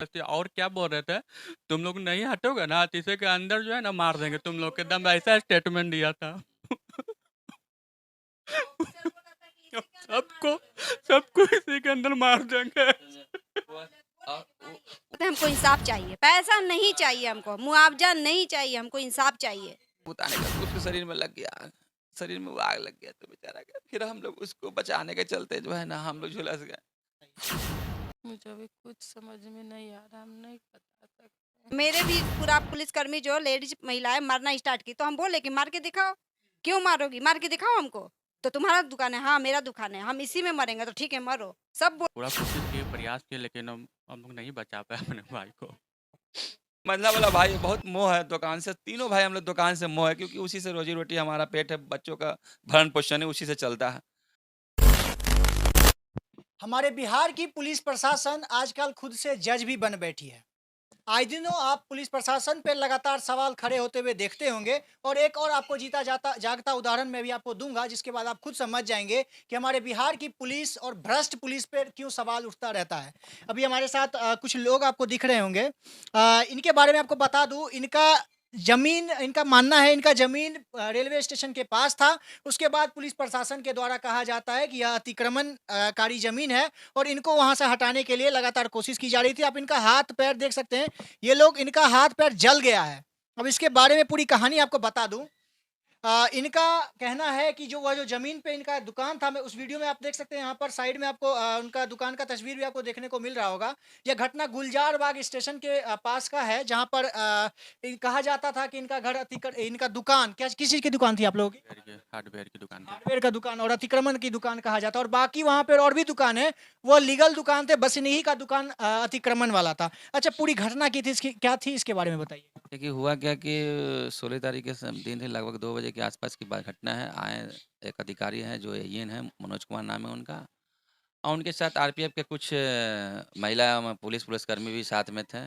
ऐसे और क्या बोल रहे थे, तुम लोग नहीं हटोगे ना तो इसी के अंदर जो है ना मार देंगे तुम लोग के, एकदम ऐसा स्टेटमेंट दिया था। सबको सबको इसी के अंदर मार देंगे। हमको इंसाफ चाहिए, पैसा नहीं चाहिए हमको, मुआवजा नहीं चाहिए, हमको इंसाफ चाहिए। बुताने का तो उसके शरीर में लग गया आग, शरीर में वो आग लग गया तो बेचारा गया। फिर हम लोग उसको बचाने के चलते जो है ना हम लोग झुलस गए। मुझे अभी कुछ समझ में नहीं आ रहा, हम नहीं बता सकते। मेरे भी पूरा पुलिसकर्मी जो लेडीज महिलाएं मारना स्टार्ट की, तो हम बोले कि मार के दिखाओ। क्यों मारोगी, मार के दिखाओ हमको। तो तुम्हारा दुकान है, हाँ मेरा दुकान है, हम इसी में मरेंगे तो ठीक है मरो। सब पूरा कोशिश किए, प्रयास किए, लेकिन हम लोग नहीं बचा पाए अपने भाई को। मंझला वाला भाई बहुत मोह है दुकान से, तीनों भाई हम लोग दुकान से मोह है, क्योंकि उसी से रोजी रोटी हमारा पेट है, बच्चों का भरण पोषण है उसी से चलता है। हमारे बिहार की पुलिस प्रशासन आजकल खुद से जज भी बन बैठी है। आए दिनों आप पुलिस प्रशासन पर लगातार सवाल खड़े होते हुए देखते होंगे, और एक और आपको जीता जाता जागता उदाहरण मैं भी आपको दूंगा, जिसके बाद आप खुद समझ जाएंगे कि हमारे बिहार की पुलिस और भ्रष्ट पुलिस पर क्यों सवाल उठता रहता है। अभी हमारे साथ कुछ लोग आपको दिख रहे होंगे। इनके बारे में आपको बता दूं, इनका मानना है इनका जमीन रेलवे स्टेशन के पास था। उसके बाद पुलिस प्रशासन के द्वारा कहा जाता है कि यह अतिक्रमण कारी जमीन है, और इनको वहां से हटाने के लिए लगातार कोशिश की जा रही थी। आप इनका हाथ पैर देख सकते हैं, ये लोग इनका हाथ पैर जल गया है। अब इसके बारे में पूरी कहानी आपको बता दूं। इनका कहना है कि जो वह जो ज़मीन पे इनका दुकान था, मैं उस वीडियो में आप देख सकते हैं, यहाँ पर साइड में आपको उनका दुकान का तस्वीर भी आपको देखने को मिल रहा होगा। यह घटना गुलजार बाग स्टेशन के पास का है, जहाँ पर कहा जाता था कि इनका घर इनका दुकान क्या किस चीज़ की दुकान थी आप लोगों की? हार्डवेयर की दुकान थी। हार्डवेयर का दुकान और अतिक्रमण की दुकान कहा जाता है, और बाकी वहाँ पर और भी दुकान है, वो लीगल दुकान थे, बस इन्हीं का दुकान अतिक्रमण वाला था। अच्छा, पूरी घटना की थी, इसकी क्या थी, इसके बारे में बताइए। देखिए हुआ क्या कि 16 तारीख के दिन थे, लगभग 2 बजे के आसपास की बात घटना है। आए एक अधिकारी हैं जो एएन है, मनोज कुमार नाम है उनका, और उनके साथ आरपीएफ के कुछ महिला पुलिसकर्मी भी साथ में थे।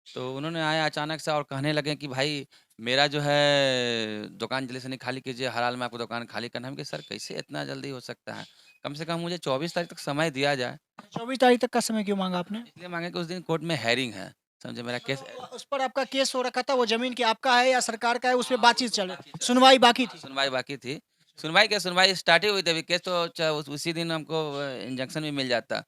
तो उन्होंने आया अचानक से और कहने लगे कि भाई मेरा जो है दुकान जल्दी से नहीं खाली कीजिए, हर हाल में आपको दुकान खाली करना है। हम कहे सर कैसे इतना जल्दी हो सकता है, कम से कम मुझे 24 तारीख तक समय दिया जाए। 24 तारीख तक का समय क्यों मांगा आपने? इसलिए मांगे कि उस दिन कोर्ट में हेयरिंग है, समझे मेरा केस। उस पर आपका केस हो रखा था, वो जमीन की आपका है या सरकार का है, उस पे बातचीत चल रही, सुनवाई बाकी थी। सुनवाई बाकी थी। सुनवाई स्टार्ट ही हुई थी, अभी केस तो उसी दिन हमको इंजंक्शन भी मिल जाता,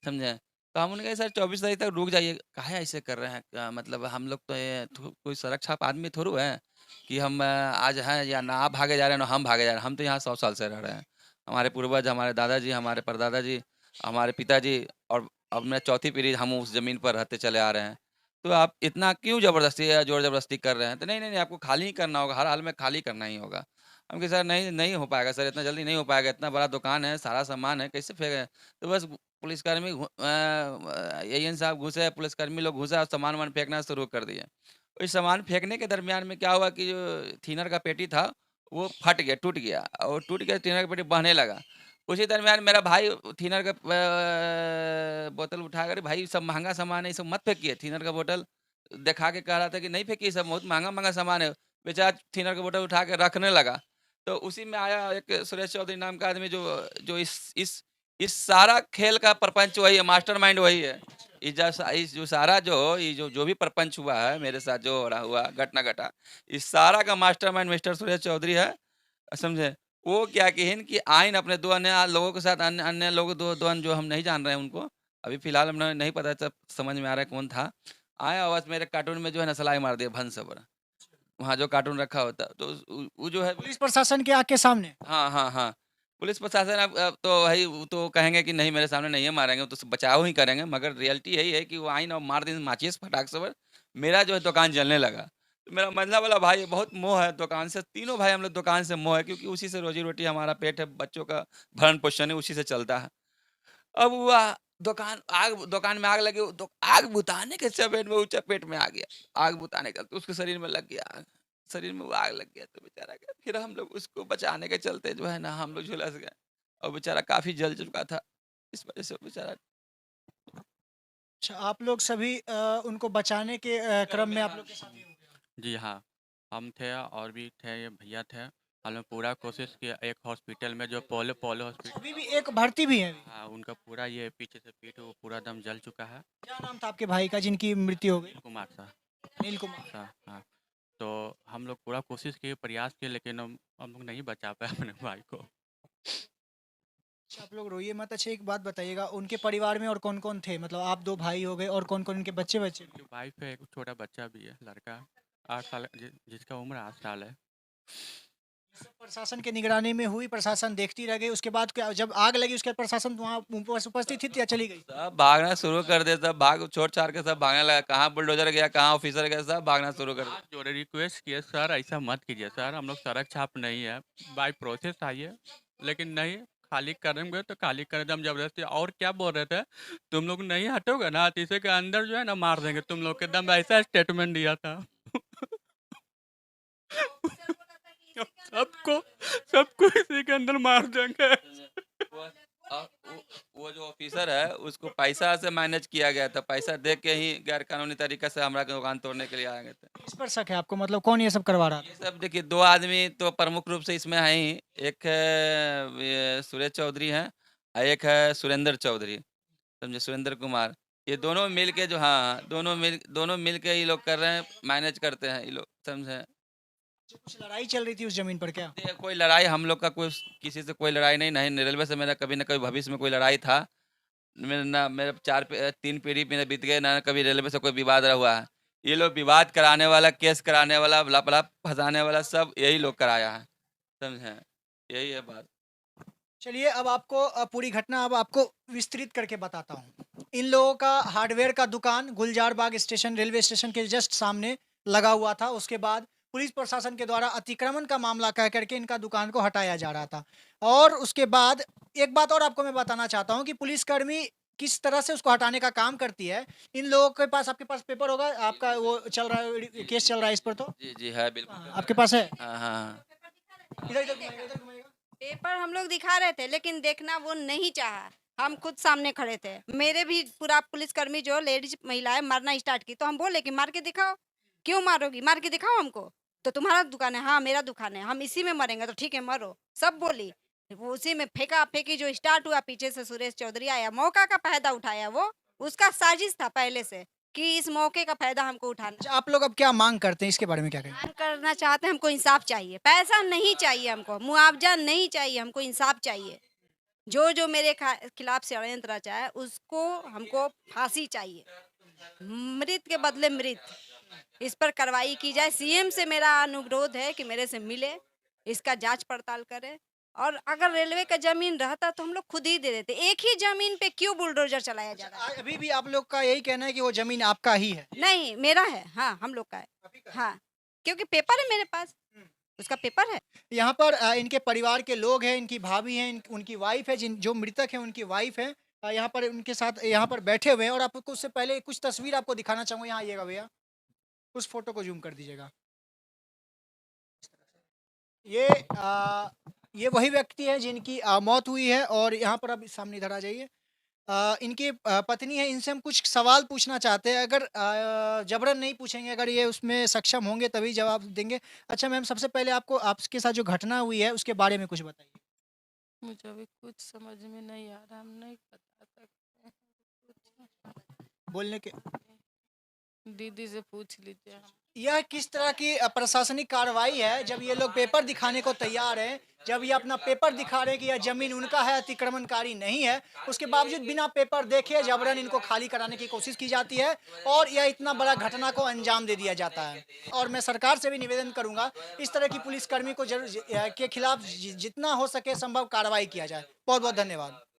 समझे। तो हम उन्होंने कहा सर 24 तारीख तक रुक जाइए। काहे ऐसे कर रहे हैं, मतलब हम लोग तो ये कोई सड़क छाप आदमी थोड़ू है कि हम आज हैं या ना आप भागे जा रहे हैं ना हम भागे जा रहे हैं। हम तो यहाँ 100 साल से रह रहे हैं, हमारे पूर्वज, हमारे दादाजी, हमारे परदादा जी, हमारे पिताजी, और अब मैं चौथी पीढ़ी हम उस जमीन पर रहते चले आ रहे हैं। तो आप इतना क्यों ज़बरदस्ती या ज़ोर ज़बरदस्ती कर रहे हैं? तो नहीं, नहीं, नहीं, आपको खाली ही करना होगा, हर हाल में खाली करना ही होगा। हम कहे सर नहीं, नहीं हो पाएगा सर, इतना जल्दी नहीं हो पाएगा, इतना बड़ा दुकान है, सारा सामान है, कैसे फेंके? तो बस पुलिसकर्मी एएन साहब घुसे, पुलिसकर्मी लोग घुसा और सामान-वामान फेंकना शुरू कर दिए। इस सामान फेंकने के दरमियान में क्या हुआ कि जो थिनर का पेटी था, वो फट गया, टूट गया, और टूट गया थिनर का पेटी बहने लगा। उसी दरमियान मेरा भाई थिनर का बोतल उठाकर, भाई सब महँगा सामान है, ये सब मत फेंकिए। थिनर का बोतल दिखा के कह रहा था कि नहीं फेंकिए, सब बहुत महँगा-महँगा सामान है। बेचारा थिनर का बोतल उठा के रखने लगा। तो उसी में आया एक सुरेश चौधरी नाम का आदमी, जो जो इस सारा खेल का प्रपंच वही है, मास्टरमाइंड वही है। इस जो सारा ये जो भी प्रपंच हुआ है, मेरे साथ जो हो रहा हुआ घटना घटा, इस सारा का मास्टरमाइंड मिस्टर सुरेश चौधरी है, समझे। वो क्या कहेन कि आइन अपने 2 अन्य लोगों के साथ, अन्य अन्य लोग 2 अन्य जो हम नहीं जान रहे हैं उनको, अभी फ़िलहाल हमें नहीं पता समझ में आ रहा है कौन था। आया और बस मेरे कार्टून में जो है ना सलाई मार दिया भन-सवर, वहाँ जो कार्टून रखा होता है। तो वो जो है, पुलिस प्रशासन के आग के सामने। हाँ, हाँ, हाँ। पुलिस प्रशासन अब तो वही, वो तो कहेंगे कि नहीं मेरे सामने नहीं है मारेंगे, वो तो बचाव ही करेंगे, मगर रियलिटी यही है कि वो आईन और मार दी माचिस फटाक से, मेरा जो है दुकान जलने लगा। तो मेरा मंझला वाला भाई बहुत मोह है दुकान से, तीनों भाई हम लोग दुकान से मोह है, क्योंकि उसी से रोजी-रोटी हमारा पेट है, बच्चों का भरण-पोषण है उसी से चलता है। अब हुआ दुकान में आग लगी, आग बुझाने के चपेट में वो चपेट में आ गया। आग बुझाने का तो उसके शरीर में लग गया आग, शरीर में वो आग लग गया तो बेचारा गया। फिर हम लोग उसको बचाने के चलते जो है ना हम लोग झुलस गए, और बेचारा काफ़ी जल चुका था। इस वज़ह से वो बेचारा अच्छा, आप लोग सभी उनको बचाने के क्रम में आप लोग के साथ ही हो गया। जी हाँ, हम थे और भी थे, ये भैया थे, हमने पूरा कोशिश किया एक हॉस्पिटल में जो पोलो पोलो हॉस्पिटल अभी भी एक भर्ती भी है अभी। हाँ उनका पूरा ये पीछे से पीठ वो पूरा दम जल चुका है। क्या नाम था आपके भाई का जिनकी मृत्यु हो गई? कुमार शाह अनिल कुमार। शाह हाँ। तो हम लोग पूरा कोशिश किए प्रयास किए लेकिन हम लोग नहीं बचा पाए अपने भाई को। अच्छा, आप लोग रोइए मत। अच्छा, एक बात बताइएगा, उनके परिवार में और कौन कौन थे? मतलब आप 2 भाई हो गए और कौन कौन उनके बच्चे बच्चे? उनकी वाइफ है एक छोटा बच्चा भी है लड़का 8 साल जिसका उम्र 8 साल है। सब प्रशासन की निगरानी में हुई, प्रशासन देखती रह गई। उसके बाद क्या, जब आग लगी उसके बाद प्रशासन वहाँ उपस्थित थी या चली गई? सब भागना शुरू कर दे, सब भाग छोड़ छाड़ के सब भागने लगा। कहाँ बुलडोजर गया, कहाँ ऑफिसर गया, सब भागना शुरू कर दिया। हाथ जोड़े रिक्वेस्ट किए सर ऐसा मत कीजिए सर हम लोग सड़क छाप नहीं है बाई प्रोसेस आइए लेकिन नहीं खाली करेंगे तो खाली करें हम जबरदस्ती और क्या बोल रहे थे तुम लोग नहीं हटोगे ना तो इसे के अंदर जो है ना मार देंगे तुम लोग के दम ऐसा स्टेटमेंट दिया था। सबको सबको इसी के अंदर मार देंगे। वो जो ऑफिसर है उसको पैसा से मैनेज किया गया था, पैसा दे के ही गैर कानूनी तरीके से हमारा दुकान तोड़ने के लिए आ गए थे। किस पर शक है आपको? मतलब कौन ये सब करवा रहा ये था? सब देखिए 2 आदमी तो प्रमुख रूप से इसमें है ही। एक है ये सुरेश चौधरी है और एक है सुरेंद्र चौधरी, समझे, सुरेंद्र कुमार। ये दोनों मिल के जो हाँ दोनों मिल के ये लोग कर रहे हैं, मैनेज करते हैं ये लोग, समझे। कुछ लड़ाई चल रही थी उस जमीन पर क्या? ये कोई लड़ाई हम लोग का कोई किसी से कोई लड़ाई नहीं रेलवे से मेरा कभी ना कभी भविष्य में कोई लड़ाई था। मेरे 3 पीढ़ी मेरे बीत गए ना कभी रेलवे से कोई विवाद रहा हुआ है। ये लोग विवाद कराने वाला, केस कराने वाला, लपड़ा फंसाने वाला सब यही लोग कराया है, समझे, यही है बात। चलिए, अब आपको पूरी घटना अब आपको विस्तृत करके बताता हूँ। इन लोगों का हार्डवेयर का दुकान गुलजार बाग स्टेशन, रेलवे स्टेशन के जस्ट सामने लगा हुआ था। उसके बाद पुलिस प्रशासन के द्वारा अतिक्रमण का मामला कह करके इनका दुकान को हटाया जा रहा था। और उसके बाद एक बात और आपको मैं बताना चाहता हूँ कि पुलिसकर्मी किस तरह से उसको हटाने का काम करती है। इन लोगों के पास, आपके पास पेपर होगा, आपका वो चल रहा है, केस चल रहा है इस पर तो? जी है बिल्कुल। आपके पास है? हाँ हाँ इधर इधर घुमाइएगा, इधर घुमाइएगा। पेपर हम लोग दिखा रहे थे लेकिन देखना वो नहीं चाहा। हम खुद सामने खड़े थे, मेरे भी पूरा पुलिसकर्मी जो लेडीज महिलाएं मरना स्टार्ट की तो हम बोले कि मार के दिखाओ। क्यों मारोगी, मार के दिखाओ हमको। तो तुम्हारा दुकान है, हाँ मेरा दुकान है, हम इसी में मरेंगे तो ठीक है मरो, सब बोली। वो उसी में फेंका फेंकी जो स्टार्ट हुआ, पीछे से सुरेश चौधरी आया, मौका का फायदा उठाया। वो उसका साजिश था पहले से कि इस मौके का फायदा हमको उठाना। अच्छा, आप लोग अब क्या मांग करते हैं, इसके बारे में क्या कहें? मांग करना चाहते हैं, हमको इंसाफ चाहिए, पैसा नहीं चाहिए हमको, मुआवजा नहीं चाहिए, हमको इंसाफ चाहिए। जो जो मेरे खिलाफ षड्यंत्र रचा है उसको हमको फांसी चाहिए, मृत के बदले मृत। इस पर कार्रवाई की जाए। सीएम से मेरा अनुरोध है कि मेरे से मिले, इसका जांच पड़ताल करे। और अगर रेलवे का जमीन रहता तो हम लोग खुद ही दे देते। एक ही जमीन पे क्यों बुलडोजर चलाया जा रहा है? अभी भी आप लोग का यही कहना है कि वो जमीन आपका ही है? नहीं, मेरा है, हाँ हम लोग का है, हाँ क्योंकि पेपर है मेरे पास, उसका पेपर है। यहाँ पर इनके परिवार के लोग हैं, इनकी भाभी हैं, उनकी वाइफ है, जिन जो मृतक है उनकी वाइफ है। यहाँ पर उनके साथ यहाँ पर बैठे हुए हैं। और आपको उससे पहले कुछ तस्वीर आपको दिखाना चाहूँगा। यहाँ आइएगा भैया, उस फोटो को जूम कर दीजिएगा। ये वही व्यक्ति है जिनकी मौत हुई है। और यहाँ पर अब सामने इधर आ जाइए। इनकी पत्नी है, इनसे हम कुछ सवाल पूछना चाहते हैं। अगर जबरन नहीं पूछेंगे, अगर ये उसमें सक्षम होंगे तभी जवाब देंगे। अच्छा मैम, सबसे पहले आपको आपके साथ जो घटना हुई है उसके बारे में कुछ बताइए। मुझे अभी कुछ समझ में नहीं आ रहा, हम नहीं बता सकते हैं कुछ। बोलने के दीदी से पूछ लीजिए। यह किस तरह की प्रशासनिक कार्रवाई है जब ये लोग पेपर दिखाने को तैयार हैं, जब ये अपना पेपर दिखा रहे हैं कि यह जमीन उनका है, अतिक्रमणकारी नहीं है, उसके बावजूद बिना पेपर देखे जबरन इनको खाली कराने की कोशिश की जाती है और यह इतना बड़ा घटना को अंजाम दे दिया जाता है। और मैं सरकार से भी निवेदन करूंगा, इस तरह की पुलिसकर्मी को के खिलाफ जितना हो सके संभव कार्रवाई किया जाए। बहुत बहुत धन्यवाद।